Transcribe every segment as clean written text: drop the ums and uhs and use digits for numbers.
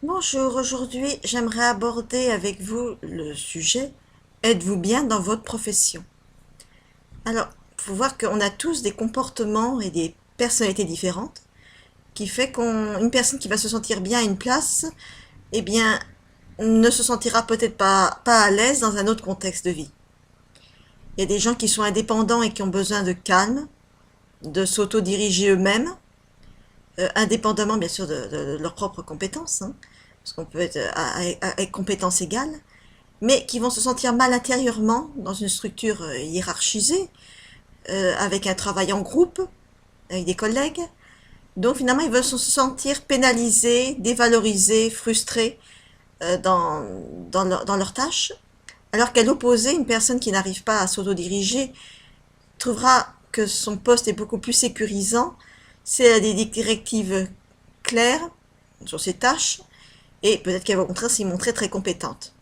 Bonjour, aujourd'hui j'aimerais aborder avec vous le sujet êtes-vous bien dans votre profession? Alors, il faut voir qu'on a tous des comportements et des personnalités différentes qui fait qu'une personne qui va se sentir bien à une place, eh bien, ne se sentira peut-être pas à l'aise dans un autre contexte de vie. Il y a des gens qui sont indépendants et qui ont besoin de calme, de s'auto-diriger eux-mêmes, indépendamment bien sûr de leurs propres compétences, hein, parce qu'on peut être à compétences égales, mais qui vont se sentir mal intérieurement dans une structure hiérarchisée, avec un travail en groupe, avec des collègues. Donc finalement, ils veulent se sentir pénalisés, dévalorisés, frustrés dans leur tâche, alors qu'à l'opposé, une personne qui n'arrive pas à s'autodiriger trouvera que son poste est beaucoup plus sécurisant si elle a des directives claires sur ses tâches, et peut-être qu'elle va au contraire s'y montrer très compétente.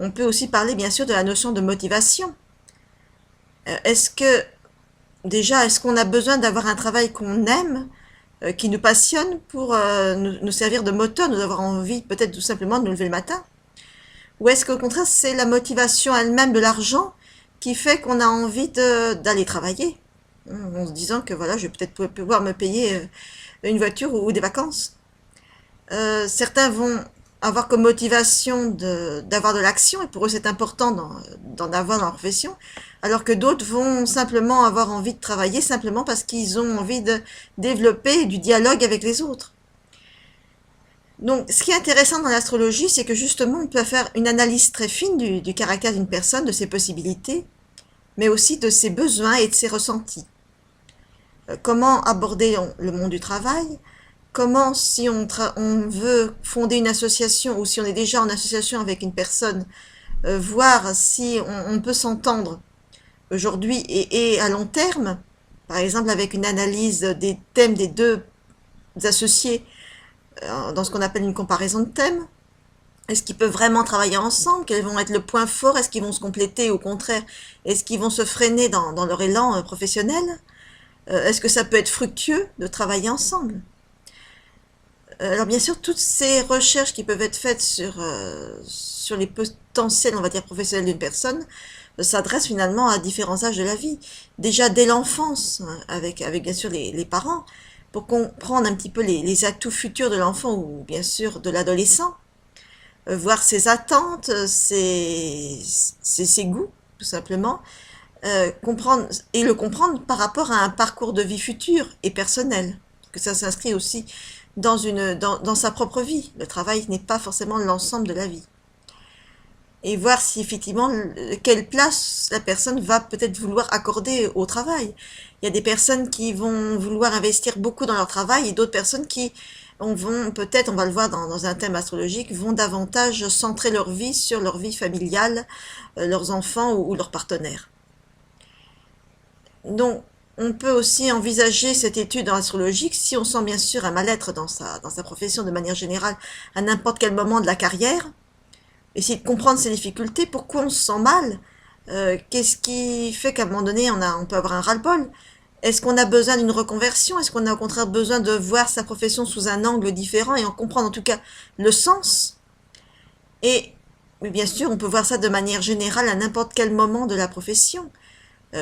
On peut aussi parler bien sûr de la notion de motivation. Est-ce que déjà, est-ce qu'on a besoin d'avoir un travail qu'on aime, qui nous passionne pour nous servir de moteur, nous avoir envie peut-être tout simplement de nous lever le matin? Ou est-ce qu'au contraire, c'est la motivation elle-même de l'argent qui fait qu'on a envie d'aller travailler, en se disant que voilà, je vais peut-être pouvoir me payer une voiture ou des vacances. Certains vont avoir comme motivation d'avoir de l'action, et pour eux c'est important d'en avoir dans leur profession, alors que d'autres vont simplement avoir envie de travailler simplement parce qu'ils ont envie de développer du dialogue avec les autres. Donc, ce qui est intéressant dans l'astrologie, c'est que justement, on peut faire une analyse très fine du caractère d'une personne, de ses possibilités, mais aussi de ses besoins et de ses ressentis. Comment aborder le monde du travail? Comment, si on veut fonder une association ou si on est déjà en association avec une personne, voir si on peut s'entendre aujourd'hui et à long terme, par exemple avec une analyse des thèmes des deux associés dans ce qu'on appelle une comparaison de thèmes. Est-ce qu'ils peuvent vraiment travailler ensemble? Quels vont être le point fort? Est-ce qu'ils vont se compléter? Au contraire, est-ce qu'ils vont se freiner dans leur élan professionnel? Est-ce que ça peut être fructueux de travailler ensemble? Alors bien sûr, toutes ces recherches qui peuvent être faites sur les potentiels, on va dire, professionnels d'une personne, s'adressent finalement à différents âges de la vie. Déjà dès l'enfance, hein, avec bien sûr les parents, pour comprendre un petit peu les atouts futurs de l'enfant ou bien sûr de l'adolescent, voir ses attentes, ses goûts, tout simplement, comprendre et le comprendre par rapport à un parcours de vie futur et personnel, que ça s'inscrit aussi dans sa propre vie. Le travail n'est pas forcément l'ensemble de la vie. Et voir si effectivement, quelle place la personne va peut-être vouloir accorder au travail. Il y a des personnes qui vont vouloir investir beaucoup dans leur travail et d'autres personnes qui vont peut-être, on va le voir dans un thème astrologique, vont davantage centrer leur vie sur leur vie familiale, leurs enfants ou leurs partenaires. Donc, on peut aussi envisager cette étude en astrologique si on sent bien sûr un mal-être dans sa profession de manière générale à n'importe quel moment de la carrière. Essayer de comprendre ses difficultés, pourquoi on se sent mal, qu'est-ce qui fait qu'à un moment donné on peut avoir un ras-le-bol. Est-ce qu'on a besoin d'une reconversion? Est-ce qu'on a au contraire besoin de voir sa profession sous un angle différent et en comprendre en tout cas le sens? Et bien sûr, on peut voir ça de manière générale à n'importe quel moment de la profession.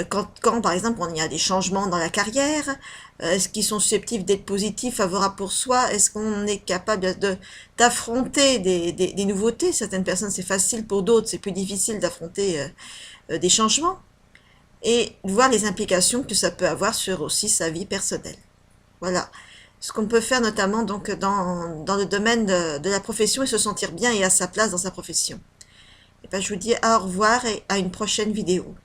Quand, par exemple, on y a des changements dans la carrière, est-ce qu'ils sont susceptibles d'être positifs, favorables pour soi? Est-ce qu'on est capable d'affronter des nouveautés? Certaines personnes, c'est facile, pour d'autres, c'est plus difficile d'affronter des changements. Et voir les implications que ça peut avoir sur aussi sa vie personnelle. Voilà. Ce qu'on peut faire notamment donc dans le domaine de la profession et se sentir bien et à sa place dans sa profession. Et ben, je vous dis au revoir et à une prochaine vidéo.